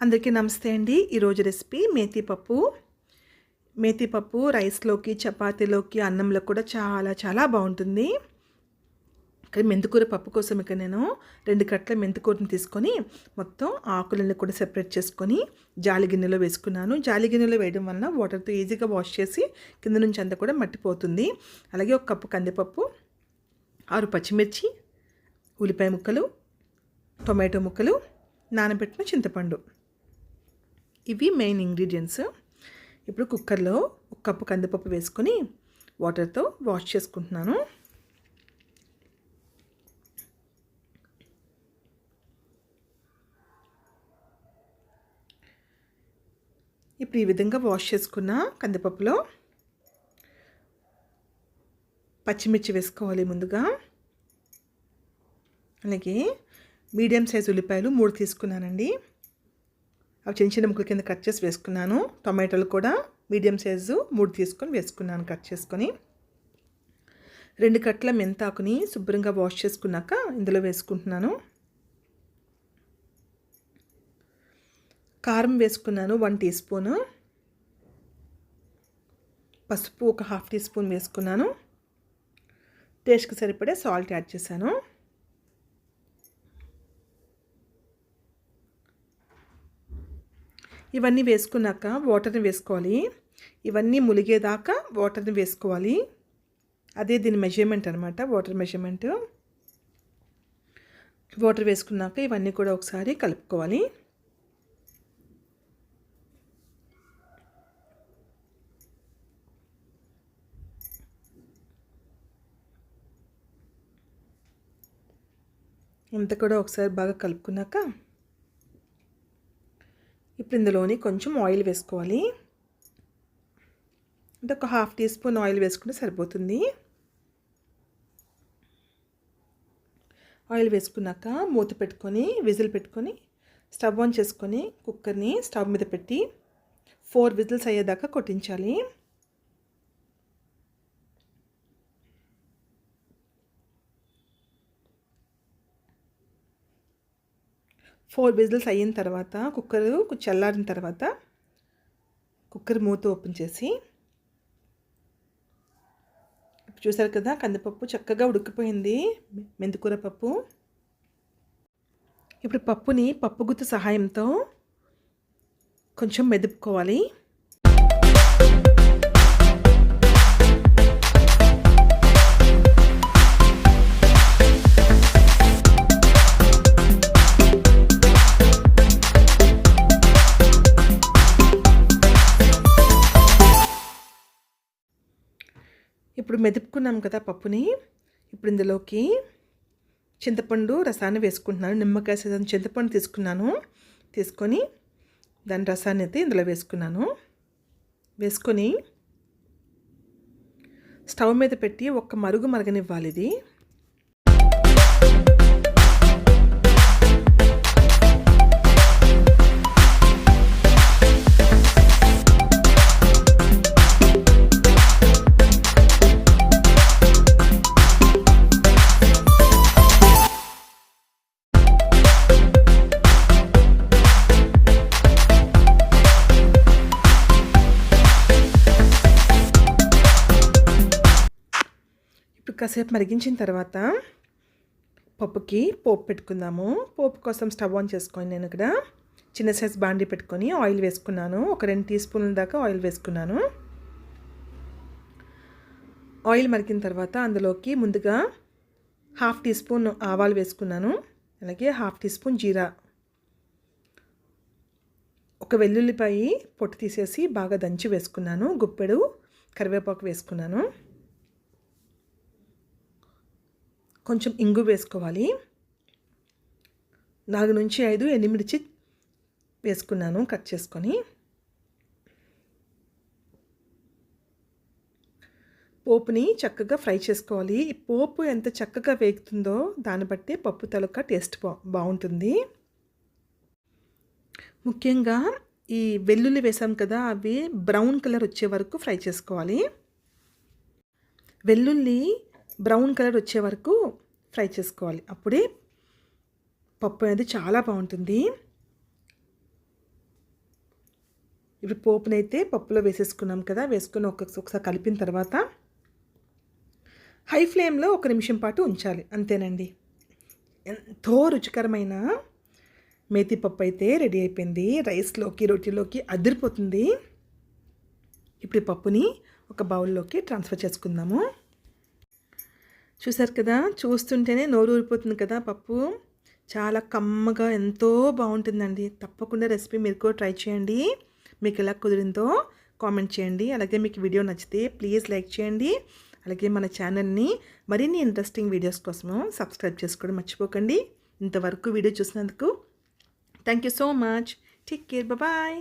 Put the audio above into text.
అందరికీ నమస్తే అండి. ఈరోజు రెసిపీ మేతి పప్పు రైస్లోకి, చపాతీలోకి, అన్నంలో కూడా చాలా చాలా బాగుంటుంది. ఇక్కడ మెంతికూర పప్పు కోసం ఇక్కడ నేను 2 కట్టల మెంతికూరని తీసుకొని మొత్తం ఆకులన్నీ కూడా సెపరేట్ చేసుకొని జాలి గిన్నెలో వేసుకున్నాను. జాలి గిన్నెలో వేయడం వలన వాటర్తో ఈజీగా వాష్ చేసి కింద నుంచి అంతా కూడా మట్టిపోతుంది. అలాగే 1 కప్పు కందిపప్పు, 6 పచ్చిమిర్చి, ఉల్లిపాయ ముక్కలు, టొమాటో ముక్కలు, నానబెట్టిన చింతపండు, ఇవి మెయిన్ ఇంగ్రీడియంట్స్. ఇప్పుడు కుక్కర్లో 1 కప్పు కందిపప్పు వేసుకొని వాటర్తో వాష్ చేసుకుంటున్నాను. ఇప్పుడు ఈ విధంగా వాష్ చేసుకున్న కందిపప్పులో పచ్చిమిర్చి వేసుకోవాలి ముందుగా. అలాగే మీడియం సైజు ఉల్లిపాయలు 3 తీసుకున్నానండి. అవి చిన్న చిన్న ముక్కల కింద కట్ చేసి వేసుకున్నాను. టొమాటోలు కూడా మీడియం సైజు 3 తీసుకొని వేసుకున్నాను కట్ చేసుకొని. 2 కట్టల మెంతాకుని శుభ్రంగా వాష్ చేసుకున్నాక ఇందులో వేసుకుంటున్నాను. కారం వేసుకున్నాను 1 టీ స్పూను. పసుపు 1 హాఫ్ టీ స్పూన్ వేసుకున్నాను. టేస్ట్కి సరిపడే సాల్ట్ యాడ్ చేశాను. ఇవన్నీ వేసుకున్నాక వాటర్ని వేసుకోవాలి. ఇవన్నీ ములిగేదాకా వాటర్ని వేసుకోవాలి. అదే దీని మెజర్మెంట్ అనమాట, వాటర్ మెజర్మెంట్. వాటర్ వేసుకున్నాక ఇవన్నీ కూడా ఒకసారి కలుపుకోవాలి. ఇంత కూడా ఒకసారి బాగా కలుపుకున్నాక ఇప్పుడు ఇందులోని కొంచెం ఆయిల్ వేసుకోవాలి. అంటే 1 హాఫ్ టీ స్పూన్ ఆయిల్ వేసుకుంటే సరిపోతుంది. ఆయిల్ వేసుకున్నాక మూత పెట్టుకొని విజిల్ పెట్టుకొని స్టవ్ ఆన్ చేసుకొని కుక్కర్ని స్టవ్ మీద పెట్టి 4 విజిల్స్ అయ్యేదాకా కొట్టించాలి. 4 విజిల్స్ అయిన తర్వాత కుక్కరు చల్లారిన తర్వాత కుక్కర్ మూత ఓపెన్ చేసి చూసారు కదా, కందిపప్పు చక్కగా ఉడికిపోయింది, మెంతికూర పప్పు. ఇప్పుడు పప్పుని పప్పు గుత్తి సహాయంతో కొంచెం మెదుపుకోవాలి. ఇప్పుడు మెదుపుకున్నాం కదా పప్పుని. ఇప్పుడు ఇందులోకి చింతపండు రసాన్ని వేసుకుంటున్నాను. నిమ్మకాయ సైజు చింతపండు తీసుకొని దాని రసాన్ని అయితే ఇందులో వేసుకున్నాను. వేసుకొని స్టవ్ మీద పెట్టి 1 మరుగు మరగనివ్వాలి. ఇది కాసేపు మరిగించిన తర్వాత పప్పుకి పోపు పెట్టుకుందాము. పోపు కోసం స్టవ్ ఆన్ చేసుకొని నేను ఇక్కడ చిన్న సైజ్ బాండీ పెట్టుకొని ఆయిల్ వేసుకున్నాను. 2 టీ స్పూన్ల దాకా ఆయిల్ వేసుకున్నాను. ఆయిల్ మరిగిన తర్వాత అందులోకి ముందుగా 1/2 టీ స్పూన్ ఆవాలు వేసుకున్నాను. అలాగే 1/2 టీ స్పూన్ జీరా, 1 వెల్లుల్లిపాయ పొట్టు తీసేసి బాగా దంచి వేసుకున్నాను. గుప్పెడు కరివేపాకు వేసుకున్నాను. కొంచెం ఇంగు వేసుకోవాలి. 4 నుంచి 5 ఎండుమిర్చి వేసుకున్నాను కట్ చేసుకొని. పోపుని చక్కగా ఫ్రై చేసుకోవాలి. ఈ పోపు ఎంత చక్కగా వేగుతుందో దాన్ని బట్టి పప్పు తలక టేస్ట్ బాగుంటుంది. ముఖ్యంగా ఈ వెల్లుల్లి వేసాం కదా, అవి బ్రౌన్ కలర్ వచ్చే వరకు ఫ్రై చేసుకోవాలి. వెల్లుల్లి బ్రౌన్ కలర్ వచ్చే వరకు ఫ్రై చేసుకోవాలి. అప్పుడే పప్పు అనేది చాలా బాగుంటుంది. ఇప్పుడు పోపునైతే పప్పులో వేసేసుకున్నాం కదా, వేసుకొని ఒకసారి కలిపిన తర్వాత హై ఫ్లేమ్లో 1 నిమిషం పాటు ఉంచాలి, అంతేనండి. ఎంతో రుచికరమైన మేతి పప్పు అయితే రెడీ అయిపోయింది. రైస్లోకి రోటీలోకి అదిరిపోతుంది. ఇప్పుడు ఈ పప్పుని ఒక బౌల్లోకి ట్రాన్స్ఫర్ చేసుకుందాము. చూసారు కదా, చూస్తుంటేనే నోరు ఊరిపోతుంది కదా. పప్పు చాలా కమ్మగా ఎంతో బాగుంటుందండి. తప్పకుండా రెసిపీ మీరు కూడా ట్రై చేయండి. మీకు ఎలా కుదిరిందో కామెంట్ చేయండి. అలాగే మీకు వీడియో నచ్చితే ప్లీజ్ లైక్ చేయండి. అలాగే మన ఛానల్ని మరిన్ని ఇంట్రెస్టింగ్ వీడియోస్ కోసము సబ్స్క్రైబ్ చేసుకోవడం మర్చిపోకండి. ఇంతవరకు వీడియో చూసినందుకు thank you so much. Take care, bye.